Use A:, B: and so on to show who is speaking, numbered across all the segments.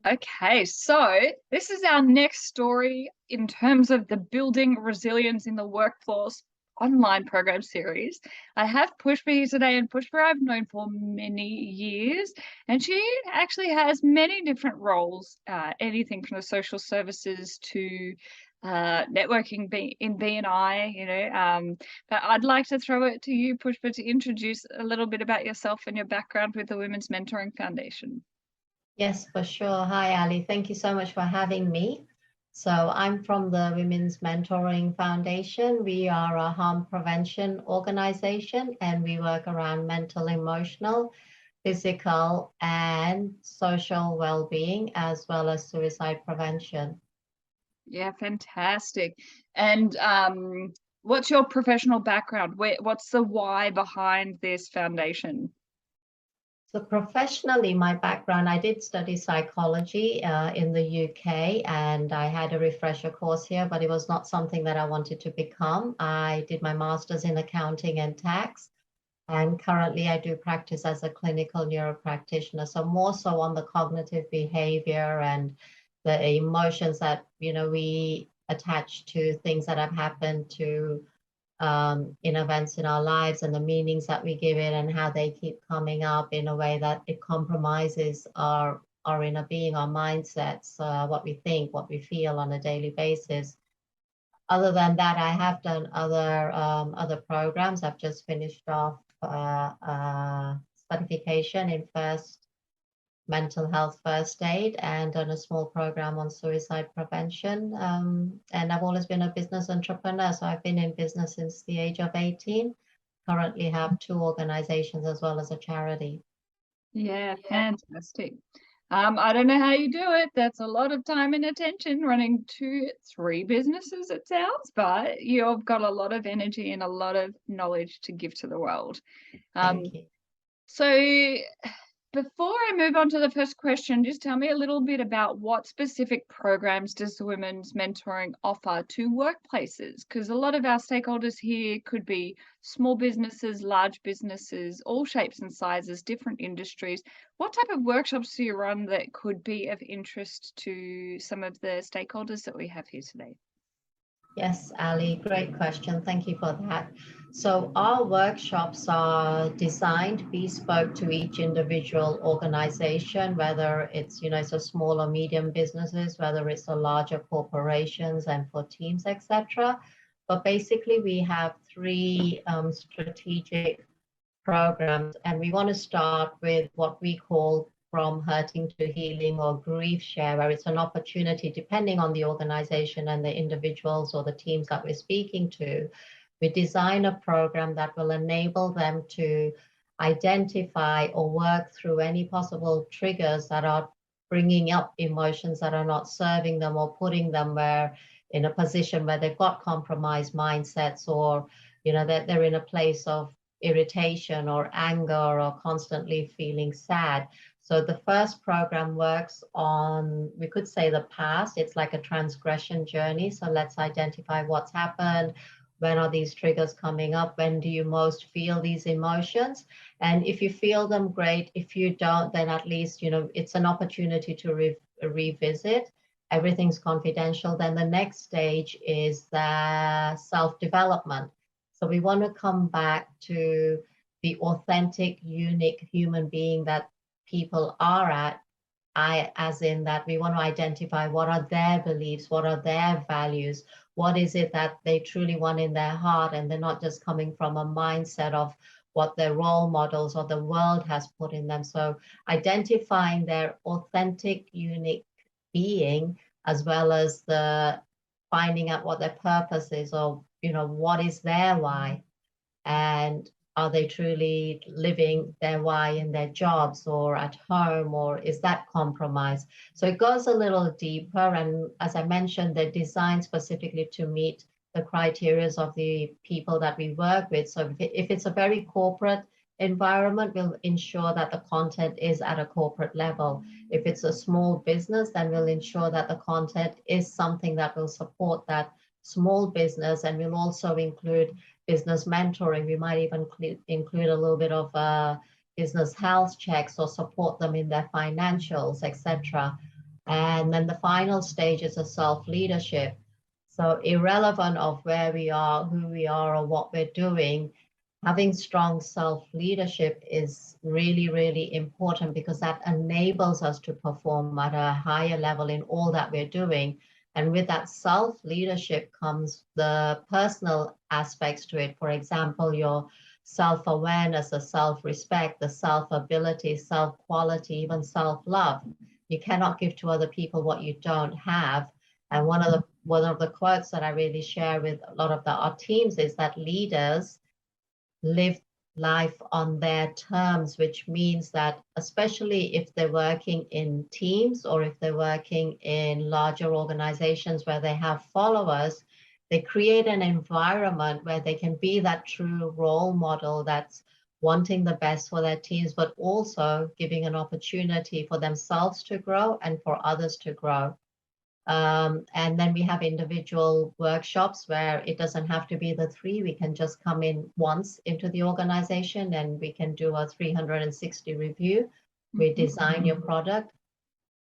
A: Okay, so this is our next story in terms of the Building Resilience in the Workforce online program series. I have Pushpa here today, and Pushpa I've known for many years, and she actually has many different roles, anything from the social services to networking in BNI, but I'd like to throw it to you, Pushpa, to introduce a little bit about yourself and your background with the Women's Mentoring Foundation.
B: Yes, for sure. Hi, Ali. Thank you so much for having me. So I'm from the Women's Mentoring Foundation. We are a harm prevention organization and we work around mental, emotional, physical, and social well-being, as well as suicide prevention.
A: Yeah, fantastic. And what's your professional background? What's the why behind this foundation?
B: So professionally, my background, I did study psychology in the UK, and I had a refresher course here, but it was not something that I wanted to become. I did my master's in accounting and tax, and currently I do practice as a clinical neuropractitioner. So more so on the cognitive behavior and the emotions that, we attach to things that have happened to in events in our lives, and the meanings that we give it and how they keep coming up in a way that it compromises our inner being, our mindsets, what we think, what we feel on a daily basis. Other than that, I have done other programs. I've just finished off certification in mental health first aid and done a small program on suicide prevention. And I've always been a business entrepreneur. So I've been in business since the age of 18. Currently have two organizations as well as a charity.
A: Yeah, fantastic. I don't know how you do it. That's a lot of time and attention running 3 businesses, it sounds, but you've got a lot of energy and a lot of knowledge to give to the world.
B: Thank you.
A: So before I move on to the first question, just tell me a little bit about what specific programs does the Women's Mentoring offer to workplaces? Because a lot of our stakeholders here could be small businesses, large businesses, all shapes and sizes, different industries. What type of workshops do you run that could be of interest to some of the stakeholders that we have here today?
B: Yes, Ali, great question. Thank you for that. So our workshops are designed bespoke to each individual organization, whether it's a small or medium businesses, whether it's a larger corporations and for teams, etc. But basically, we have three strategic programs, and we want to start with what we call from hurting to healing or grief share, where it's an opportunity, depending on the organization and the individuals or the teams that we're speaking to. We design a program that will enable them to identify or work through any possible triggers that are bringing up emotions that are not serving them or putting them in a position where they've got compromised mindsets, or that they're in a place of irritation or anger or constantly feeling sad. So the first program works on, we could say, the past. It's like a transgression journey. So let's identify what's happened. When are these triggers coming up? When do you most feel these emotions? And if you feel them, great. If you don't, then at least, it's an opportunity to revisit. Everything's confidential. Then the next stage is the self-development. So we want to come back to the authentic, unique human being that people are as in that we want to identify what are their beliefs, what are their values, what is it that they truly want in their heart, and they're not just coming from a mindset of what their role models or the world has put in them. So identifying their authentic, unique being, as well as the finding out what their purpose is, or what is their why, and are they truly living their why in their jobs or at home, or is that compromise? So it goes a little deeper, and as I mentioned, they're designed specifically to meet the criteria of the people that we work with. So if it's a very corporate environment, we'll ensure that the content is at a corporate level. If it's a small business, then we'll ensure that the content is something that will support that small business, and we'll also include business mentoring. We might even include a little bit of business health checks or support them in their financials, etc. And then the final stage is a self-leadership. So irrelevant of where we are, who we are, or what we're doing, having strong self-leadership is really, really important because that enables us to perform at a higher level in all that we're doing. And with that self-leadership comes the personal aspects to it. For example, your self-awareness, the self-respect, the self-ability, self-quality, even self-love. You cannot give to other people what you don't have. And one of the quotes that I really share with a lot of our teams is that leaders live life on their terms, which means that especially if they're working in teams or if they're working in larger organizations where they have followers, they create an environment where they can be that true role model that's wanting the best for their teams, but also giving an opportunity for themselves to grow and for others to grow. And then we have individual workshops where it doesn't have to be the three. We can just come in once into the organization and we can do a 360 review. We design your product.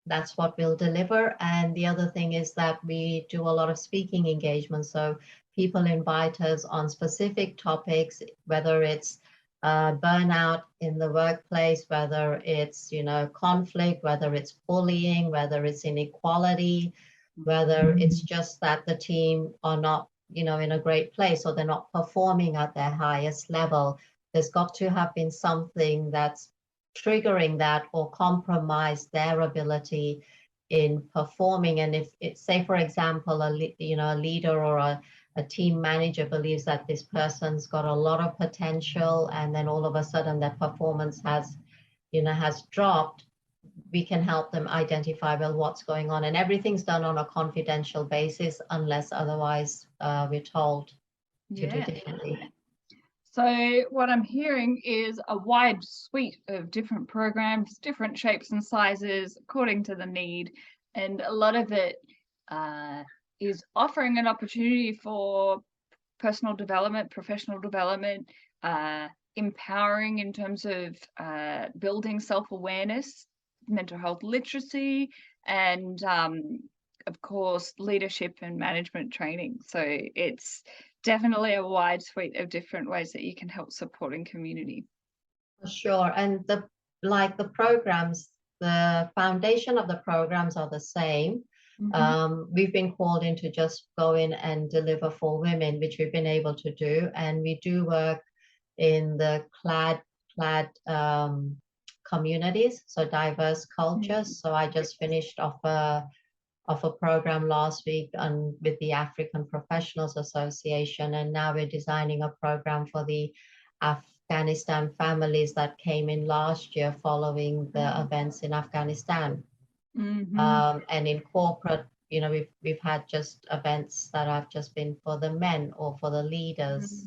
B: That's what we'll deliver. And the other thing is that we do a lot of speaking engagements. So people invite us on specific topics, whether it's burnout in the workplace, whether it's, conflict, whether it's bullying, whether it's inequality, whether it's just that the team are not, in a great place or they're not performing at their highest level. There's got to have been something that's triggering that or compromise their ability in performing. And if it's, say, for example, a leader or a team manager believes that this person's got a lot of potential and then all of a sudden their performance has dropped, we can help them identify, well, what's going on. And everything's done on a confidential basis unless otherwise we're told to do differently.
A: So what I'm hearing is a wide suite of different programs, different shapes and sizes according to the need. And a lot of it is offering an opportunity for personal development, professional development, empowering in terms of building self-awareness, mental health literacy, and of course, leadership and management training. So it's definitely a wide suite of different ways that you can help supporting community.
B: For sure. And the programs, the foundation of the programs are the same. We've been called in to just go in and deliver for women, which we've been able to do. And we do work in the clad communities, so diverse cultures. So I just finished off a program last week with the African Professionals Association, and now we're designing a program for the Afghanistan families that came in last year following the events in Afghanistan. And in corporate, we've had just events that have just been for the men or for the leaders.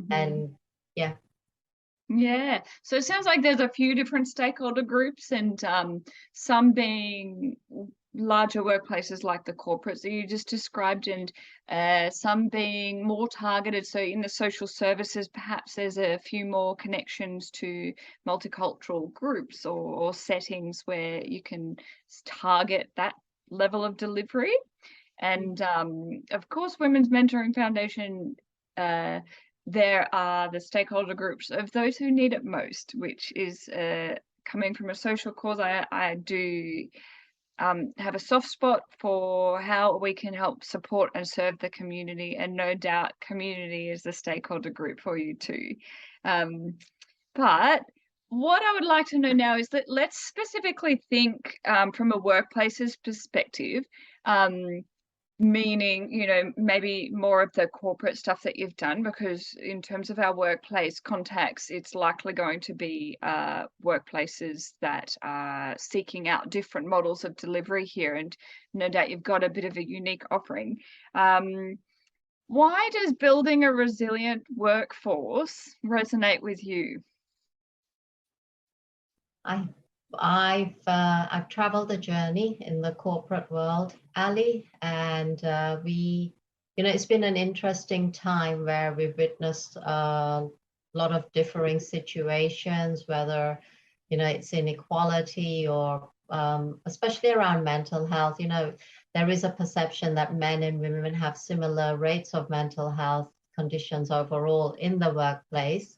B: And
A: yeah, so it sounds like there's a few different stakeholder groups, and some being larger workplaces like the corporates that you just described, and some being more targeted. So in the social services, perhaps there's a few more connections to multicultural groups or settings where you can target that level of delivery. And of course, Women's Mentoring Foundation, there are the stakeholder groups of those who need it most, which is coming from a social cause. I do have a soft spot for how we can help support and serve the community, and no doubt community is the stakeholder group for you too. But what I would like to know now is that let's specifically think from a workplace's perspective, meaning, maybe more of the corporate stuff that you've done, because in terms of our workplace contacts, it's likely going to be workplaces that are seeking out different models of delivery here, and no doubt you've got a bit of a unique offering. Why does building a resilient workforce resonate with you?
B: I've traveled the journey in the corporate world, Ali, and it's been an interesting time where we've witnessed a lot of differing situations, whether it's inequality or especially around mental health. There is a perception that men and women have similar rates of mental health conditions overall in the workplace.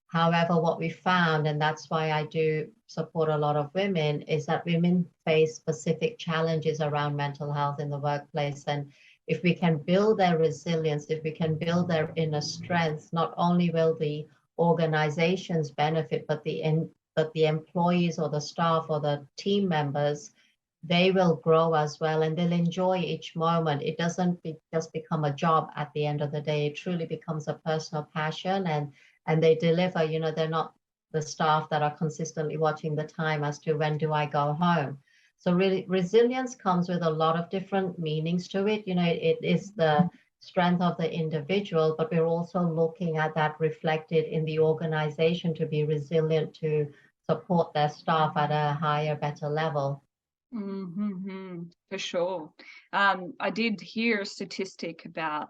B: However, what we found, and that's why I do support a lot of women, is that women face specific challenges around mental health in the workplace. And if we can build their resilience, if we can build their inner strength, not only will the organizations benefit, but the employees or the staff or the team members, they will grow as well, and they'll enjoy each moment. It doesn't just become a job at the end of the day. It truly becomes a personal passion, and they deliver. They're not the staff that are consistently watching the time as to when do I go home. So really, resilience comes with a lot of different meanings to it. It is the strength of the individual, but we're also looking at that reflected in the organization to be resilient, to support their staff at a higher, better level.
A: For sure. I did hear a statistic about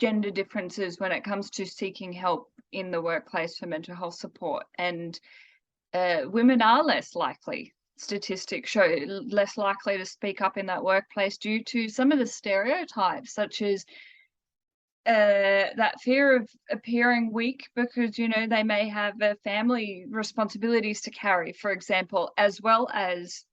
A: gender differences when it comes to seeking help in the workplace for mental health support, and women are less likely. Statistics show less likely to speak up in that workplace due to some of the stereotypes, such as that fear of appearing weak because they may have family responsibilities to carry, for example, as well as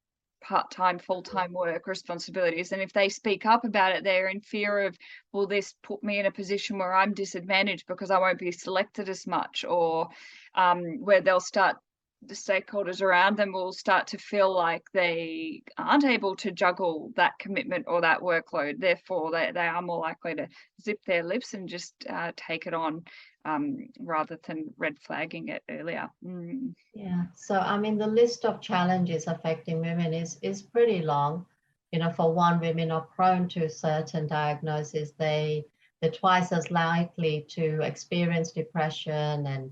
A: part-time, full-time work responsibilities. And if they speak up about it, they're in fear of, will this put me in a position where I'm disadvantaged because I won't be selected as much, or where the stakeholders around them will start to feel like they aren't able to juggle that commitment or that workload. Therefore, they are more likely to zip their lips and just take it on, rather than red flagging it earlier.
B: Yeah. So, I mean, the list of challenges affecting women is pretty long. For one, women are prone to certain diagnoses. They're twice as likely to experience depression and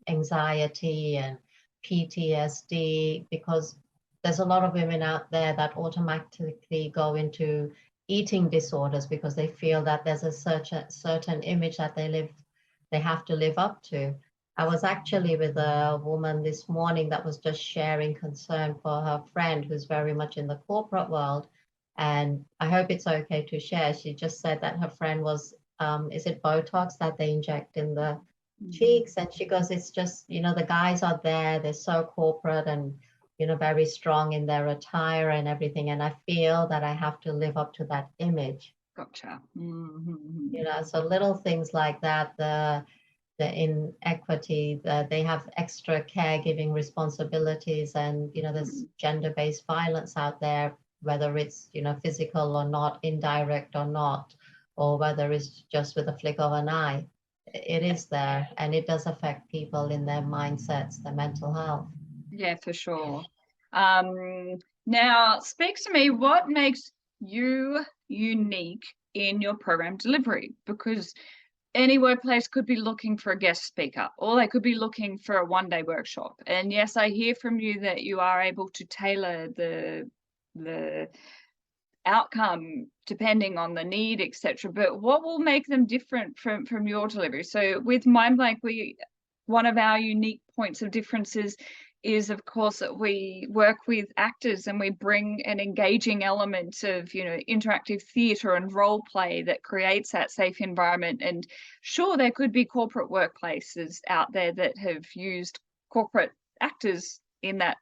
B: anxiety and PTSD, because there's a lot of women out there that automatically go into eating disorders because they feel that there's a certain image that they have to live up to. I was actually with a woman this morning that was just sharing concern for her friend who's very much in the corporate world. And I hope it's okay to share. She just said that her friend was, is it Botox that they inject in the cheeks? And she goes, it's just, the guys are there, they're so corporate and, very strong in their attire and everything. And I feel that I have to live up to that image.
A: Gotcha.
B: So little things like that, the inequity, they have extra caregiving responsibilities, and there's gender-based violence out there, whether it's physical or not, indirect or not, or whether it's just with a flick of an eye. It is there, and it does affect people in their mindsets, their mental health.
A: Yeah, for sure. Now, speak to me, what makes you unique in your program delivery? Because any workplace could be looking for a guest speaker, or they could be looking for a one-day workshop. And yes, I hear from you that you are able to tailor the outcome depending on the need, etc. But what will make them different from your delivery? So with Mind Blank, one of our unique points of differences is, of course, that we work with actors and we bring an engaging element of interactive theatre and role play that creates that safe environment. And sure, there could be corporate workplaces out there that have used corporate actors in that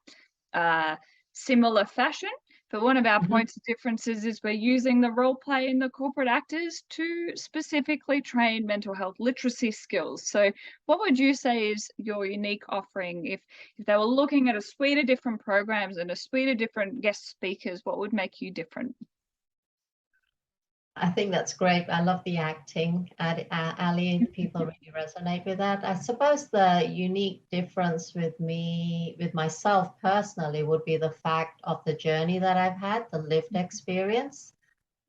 A: similar fashion. But one of our points of differences is we're using the role play in the corporate actors to specifically train mental health literacy skills. So what would you say is your unique offering? If they were looking at a suite of different programs and a suite of different guest speakers, what would make you different?
B: I think that's great. I love the acting, Ali. People really resonate with that. I suppose the unique difference with myself personally, would be the fact of the journey that I've had, the lived experience.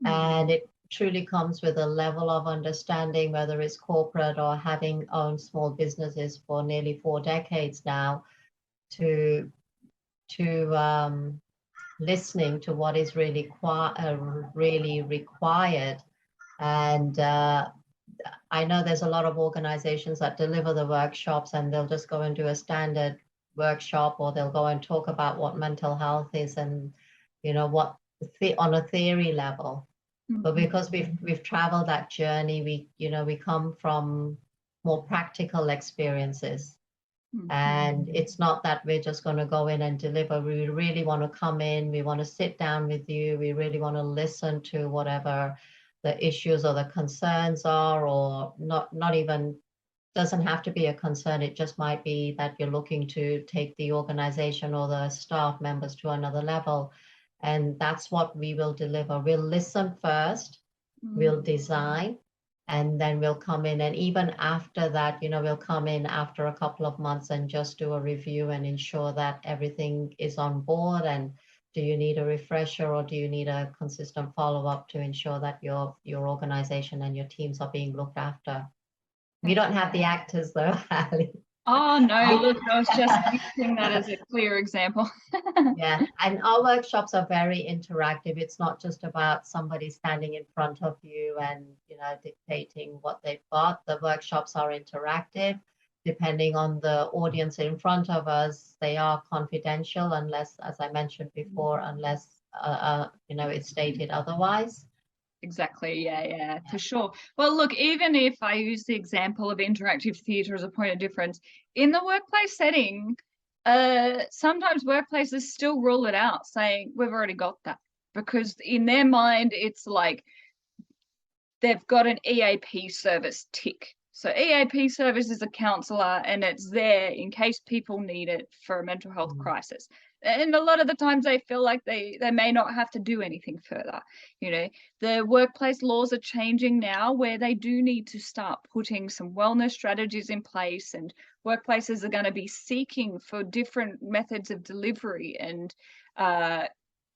B: And it truly comes with a level of understanding, whether it's corporate or having owned small businesses for nearly 4 decades now, to listening to what is really required. And I know there's a lot of organizations that deliver the workshops and they'll just go and do a standard workshop, or they'll go and talk about what mental health is, and what on a theory level. But because we've traveled that journey, we come from more practical experiences. And it's not that we're just going to go in and deliver. We really want to come in, we want to sit down with you, we really want to listen to whatever the issues or the concerns are, or not even, doesn't have to be a concern. It just might be that you're looking to take the organization or the staff members to another level. And that's what we will deliver. We'll listen first, we'll design, and then we'll come in. And even after that, we'll come in after a couple of months and just do a review and ensure that everything is on board. And do you need a refresher, or do you need a consistent follow-up to ensure that your organization and your teams are being looked after? We don't have the actors though, Ali.
A: Oh, no, look, I was just using that as a clear example.
B: Yeah, and our workshops are very interactive. It's not just about somebody standing in front of you and, dictating what they've got. The workshops are interactive. Depending on the audience in front of us, they are confidential unless, as I mentioned before, unless, it's stated otherwise.
A: Exactly. Yeah, for sure. Well, look, even if I use the example of interactive theatre as a point of difference, in the workplace setting, sometimes workplaces still rule it out, saying we've already got that, because in their mind, it's like they've got an EAP service tick. So EAP service is a counsellor, and it's there in case people need it for a mental health crisis. And a lot of the times they feel like they may not have to do anything further. The workplace laws are changing now, where they do need to start putting some wellness strategies in place, and workplaces are going to be seeking for different methods of delivery. And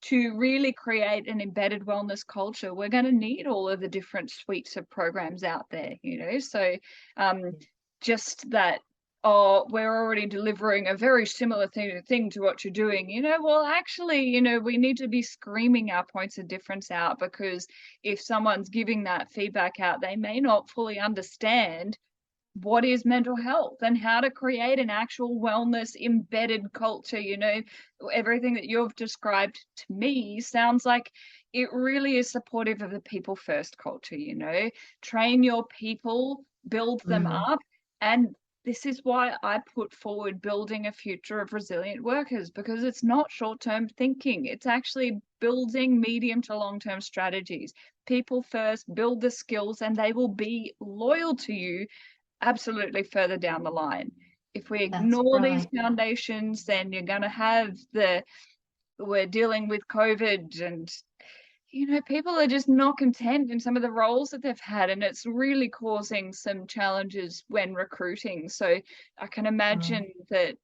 A: to really create an embedded wellness culture, we're going to need all of the different suites of programs out there, so just that, we're already delivering a very similar thing to what you're doing, well, actually, we need to be screaming our points of difference out, because if someone's giving that feedback out, they may not fully understand what is mental health and how to create an actual wellness embedded culture. Everything that you've described to me sounds like it really is supportive of the people first culture. Train your people, build them up. And this is why I put forward building a future of resilient workers, because it's not short-term thinking. It's actually building medium to long-term strategies. People first, build the skills, and they will be loyal to you absolutely further down the line. If we ignore these foundations, then you're going to have we're dealing with COVID, and people are just not content in some of the roles that they've had, and it's really causing some challenges when recruiting. So I can imagine that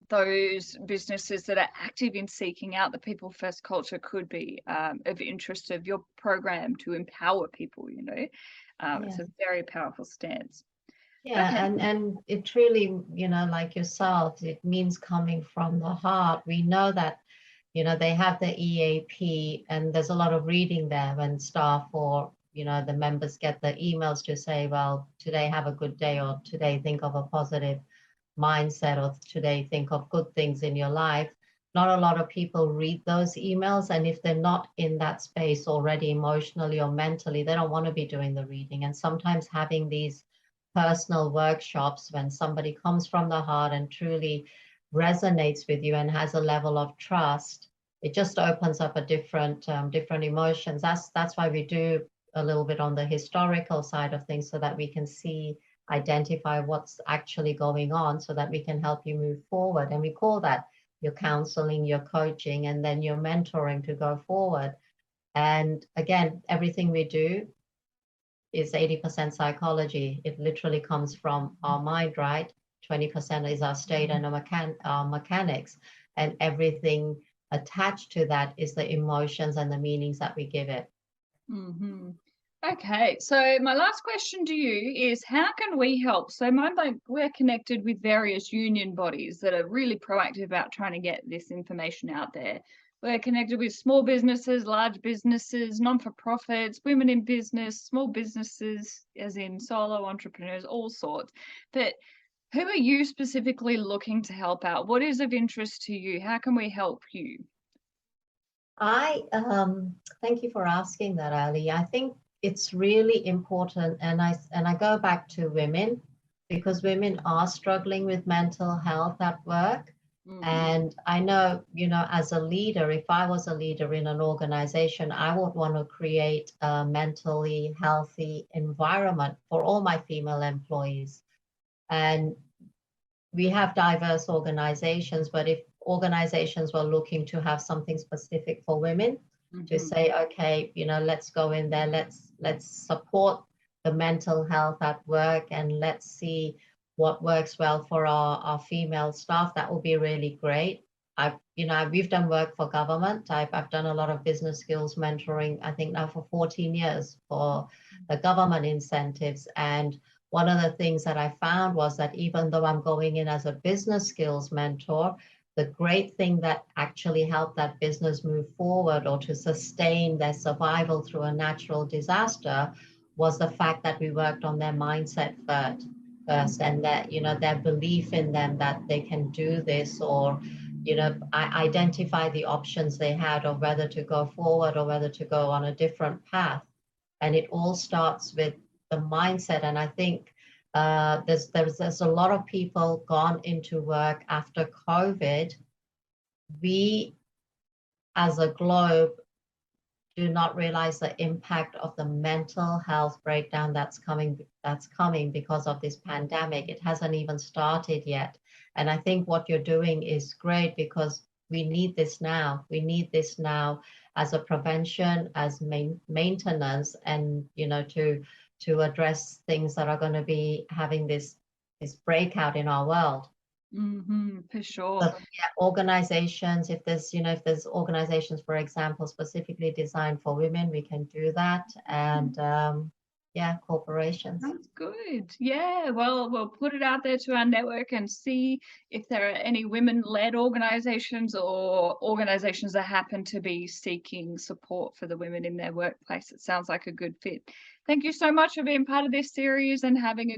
A: those businesses that are active in seeking out the people first culture could be of interest of your program to empower people. It's a very powerful stance.
B: Yeah,
A: okay.
B: and it really, like yourself, it means coming from the heart. We know that, they have the EAP, and there's a lot of reading there when staff or, the members get the emails to say, well, today have a good day, or today think of a positive mindset, or today think of good things in your life. Not a lot of people read those emails, and if they're not in that space already emotionally or mentally, they don't want to be doing the reading. And sometimes having these personal workshops, when somebody comes from the heart and truly resonates with you and has a level of trust, it just opens up a different emotions. That's why we do a little bit on the historical side of things, so that we can identify what's actually going on, so that we can help you move forward. And we call that your counseling, your coaching, and then your mentoring to go forward. And again, everything we do is 80% psychology. It literally comes from our mind, right? 20% is our state and our mechanics, and everything attached to that is the emotions and the meanings that we give it.
A: Okay, so my last question to you is, how can we help? So we're connected with various union bodies that are really proactive about trying to get this information out there. We're connected with small businesses, large businesses, non-for-profits, women in business, small businesses, as in solo entrepreneurs, all sorts. But Who are you specifically looking to help out? What is of interest to you? How can we help you?
B: I thank you for asking that, Ali. I think it's really important, and I go back to women because women are struggling with mental health at work.
A: Mhm.
B: And I know, as a leader, if I was a leader in an organization, I would want to create a mentally healthy environment for all my female employees. And we have diverse organizations, but if organizations were looking to have something specific for women, to
A: Mhm.
B: say, okay, let's go in there, let's support the mental health at work, and let's see what works well for our female staff, that would be really great. We've done work for government. I've done a lot of business skills mentoring, I think now for 14 years for the government incentives. And one of the things that I found was that even though I'm going in as a business skills mentor, the great thing that actually helped that business move forward or to sustain their survival through a natural disaster was the fact that we worked on their mindset first, and that their belief in them that they can do this, or I identify the options they had of whether to go forward or whether to go on a different path. And it all starts with the mindset. And I think there's a lot of people gone into work after COVID. We, as a globe, do not realize the impact of the mental health breakdown that's coming because of this pandemic. It hasn't even started yet. And I think what you're doing is great, because we need this now. We need this now as a prevention, as maintenance, and to address things that are going to be having this breakout in our world.
A: For sure.
B: So yeah, organizations, if there's organizations, for example, specifically designed for women, we can do that. And yeah, corporations.
A: That's good. Yeah, well, we'll put it out there to our network and see if there are any women-led organizations or organizations that happen to be seeking support for the women in their workplace. It sounds like a good fit. Thank you so much for being part of this series and having a